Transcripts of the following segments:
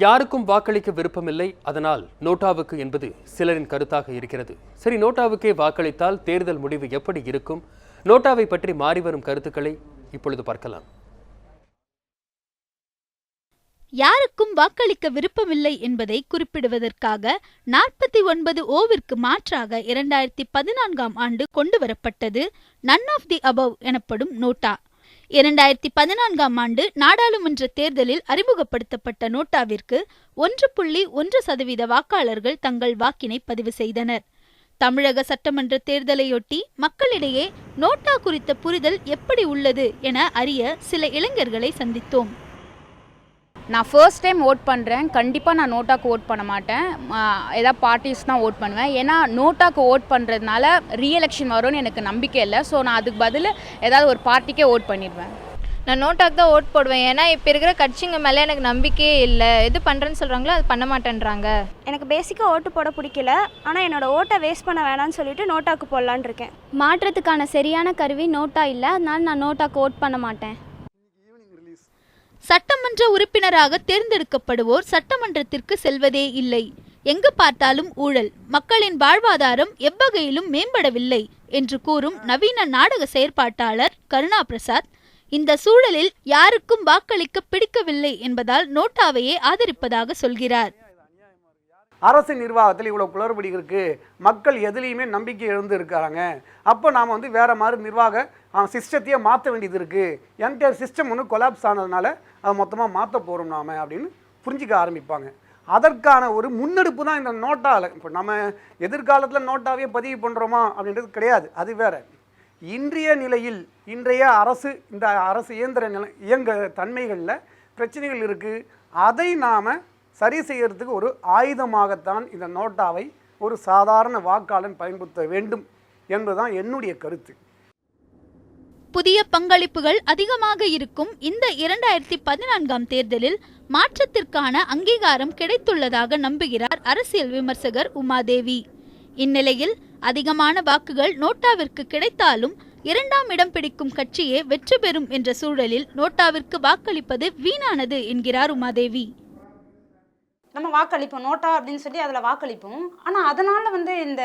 யாருக்கும் வாக்களிக்க விருப்பமில்லை, அதனால் நோட்டாவுக்கு என்பது சிலரின் கருத்தாக இருக்கிறது. சரி, நோட்டாவுக்கே வாக்களித்தால் தேர்தல் முடிவு எப்படி இருக்கும்? நோட்டாவை பற்றி மாறிவரும் கருத்துக்களை இப்பொழுது பார்க்கலாம். யாருக்கும் வாக்களிக்க விருப்பமில்லை என்பதை குறிப்பிடுவதற்காக 49 ஓவிற்கு மாற்றாக 2014ஆம் ஆண்டு கொண்டுவரப்பட்டது நன் ஆஃப் தி அபவ் எனப்படும் நோட்டா. 2014ஆம் ஆண்டு நாடாளுமன்ற தேர்தலில் அறிமுகப்படுத்தப்பட்ட நோட்டாவிற்கு 1.1% வாக்காளர்கள் தங்கள் வாக்கினை பதிவு செய்தனர். தமிழக சட்டமன்ற தேர்தலையொட்டி மக்களிடையே நோட்டா குறித்த புரிதல் எப்படி உள்ளது என அறிய சில இளைஞர்களை சந்தித்தோம். நான் ஃபர்ஸ்ட் டைம் ஓட் பண்ணுறேன். கண்டிப்பாக நான் நோட்டாக்கு ஓட் பண்ண மாட்டேன். ஏதாவது பார்ட்டிஸ் தான் ஓட் பண்ணுவேன். ஏன்னா நோட்டாக்கு ஓட் பண்ணுறதுனால ரீஎலெக்ஷன் வரும்னு எனக்கு நம்பிக்கை இல்லை. ஸோ நான் அதுக்கு பதில் ஏதாவது ஒரு பார்ட்டிக்கே ஓட் பண்ணிடுவேன். நான் நோட்டாக்கு தான் ஓட் போடுவேன். ஏன்னா இப்போ இருக்கிற கட்சிங்க மேலே எனக்கு நம்பிக்கையே இல்லை. எது பண்ணுறேன்னு சொல்கிறாங்களோ அது பண்ண மாட்டேன்றாங்க. எனக்கு பேசிக்காக ஓட்டு போட பிடிக்கல. ஆனால் என்னோடய ஓட்டை வேஸ்ட் பண்ண வேணாம்னு சொல்லிட்டு நோட்டாக்கு போடலான்னு இருக்கேன். மாற்றத்துக்கான சரியான கருவி நோட்டா இல்லை. அதனால் நான் நோட்டாக்கு ஓட் பண்ண மாட்டேன். சட்டமன்ற உறுப்பினராக தேர்ந்தெடுக்கப்படுவோர் சட்டமன்றத்திற்கு செல்வதே இல்லை. எங்கு பார்த்தாலும் ஊழல், மக்களின் வாழ்வாதாரம் எவ்வகையிலும் மேம்படவில்லை என்று கூறும் நவீன நாடக செயற்பாட்டாளர் கருணா பிரசாத், இந்த சூழலில் யாருக்கும் வாக்களிக்க பிடிக்கவில்லை என்பதால் நோட்டாவையே ஆதரிப்பதாக சொல்கிறார். அரசு நிர்வாகத்தில் இவ்வளோ குளறுபடி இருக்குது, மக்கள் எதுலேயுமே நம்பிக்கை இழந்து இருக்காங்க. அப்போ நாம் வேறு மாதிரி நிர்வாக சிஸ்டத்தையே மாற்ற வேண்டியது இருக்குது. என்டையர் சிஸ்டம் கொலாப்ஸ் ஆனதுனால அதை மொத்தமாக மாற்ற போகிறோம் நாம் அப்படின்னு புரிஞ்சிக்க ஆரம்பிப்பாங்க. அதற்கான ஒரு முன்னெடுப்பு தான் இந்த நோட்டாவில். இப்போ நம்ம எதிர்காலத்தில் நோட்டாவே பதிவு பண்ணுறோமா அப்படின்றது கிடையாது, அது வேறு. இன்றைய நிலையில் இன்றைய அரசு இந்த அரசு இயங்க தன்மைகளில் பிரச்சனைகள் இருக்குது. அதை நாம் சரி செய்யறதுக்கு ஒரு ஆயுதமாகத்தான் இந்த நோட்டாவை ஒரு சாதாரண வாக்காளன் பயன்படுத்த வேண்டும் என்பதுதான் என்னுடைய கருத்து. புதிய பங்களிப்புகள் அதிகமாக இருக்கும் இந்த 2014ஆம் தேர்தலில் மாற்றத்திற்கான அங்கீகாரம் கிடைத்துள்ளதாக நம்புகிறார் அரசியல் விமர்சகர் உமாதேவி. இந்நிலையில் அதிகமான வாக்குகள் நோட்டாவிற்கு கிடைத்தாலும் 2ஆம் இடம் பிடிக்கும் கட்சியே வெற்றி பெறும் என்ற சூழலில் நோட்டாவிற்கு வாக்களிப்பது வீணானது என்கிறார் உமாதேவி. நம்ம வாக்களிப்போம் நோட்டா அப்படின்னு சொல்லி அதில் வாக்களிப்போம். ஆனால் அதனால் இந்த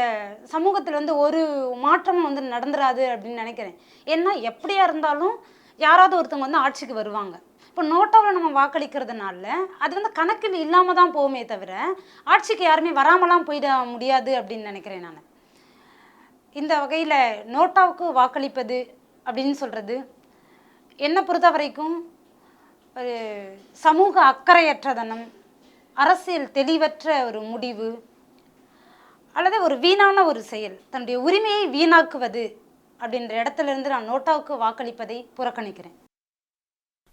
சமூகத்தில் ஒரு மாற்றமும் நடந்துராது அப்படின்னு நினைக்கிறேன். ஏன்னா எப்படியா இருந்தாலும் யாராவது ஒருத்தவங்க ஆட்சிக்கு வருவாங்க. இப்போ நோட்டாவில் நம்ம வாக்களிக்கிறதுனால அது கணக்கில் இல்லாமல் தான் போகுமே தவிர ஆட்சிக்கு யாருமே வராமலாம் போயிட முடியாது அப்படின்னு நினைக்கிறேன் நான். இந்த வகையில் நோட்டாவுக்கு வாக்களிப்பது அப்படின்னு சொல்கிறது என்னை பொறுத்த வரைக்கும் ஒரு சமூக அக்கறையற்றதனம், அரசியல் தெளிவற்ற ஒரு முடிவு அல்லது ஒரு வீணான ஒரு செயல், தன்னுடைய உரிமையை வீணாக்குவது அப்படின்ற இடத்துல இருந்து நான் நோட்டாவுக்கு வாக்களிப்பதை புறக்கணிக்கிறேன்.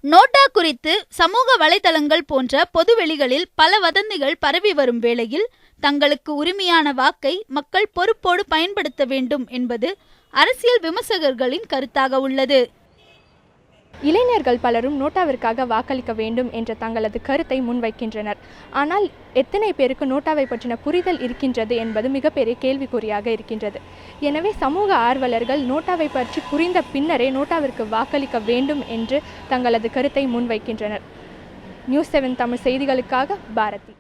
நோட்டா குறித்து சமூக வலைதளங்கள் போன்ற பொதுவெளிகளில் பல வதந்திகள் பரவி வரும் வேளையில் தங்களுக்கு உரிமையான வாக்கை மக்கள் பொறுப்போடு பயன்படுத்த வேண்டும் என்பது அரசியல் விமர்சகர்களின் கருத்தாக உள்ளது. இளைஞர்கள் பலரும் நோட்டாவிற்காக வாக்களிக்க வேண்டும் என்ற தங்களது கருத்தை முன்வைக்கின்றனர். ஆனால் எத்தனை பேருக்கு நோட்டாவை பற்றின புரிதல் இருக்கின்றது என்பது மிகப்பெரிய கேள்விக்குறியாக இருக்கின்றது. எனவே சமூக ஆர்வலர்கள் நோட்டாவை பற்றி புரிந்த பின்னரே நோட்டாவிற்கு வாக்களிக்க வேண்டும் என்று தங்களது கருத்தை முன்வைக்கின்றனர். நியூஸ் 7 தமிழ் செய்திகளுக்காக பாரதி.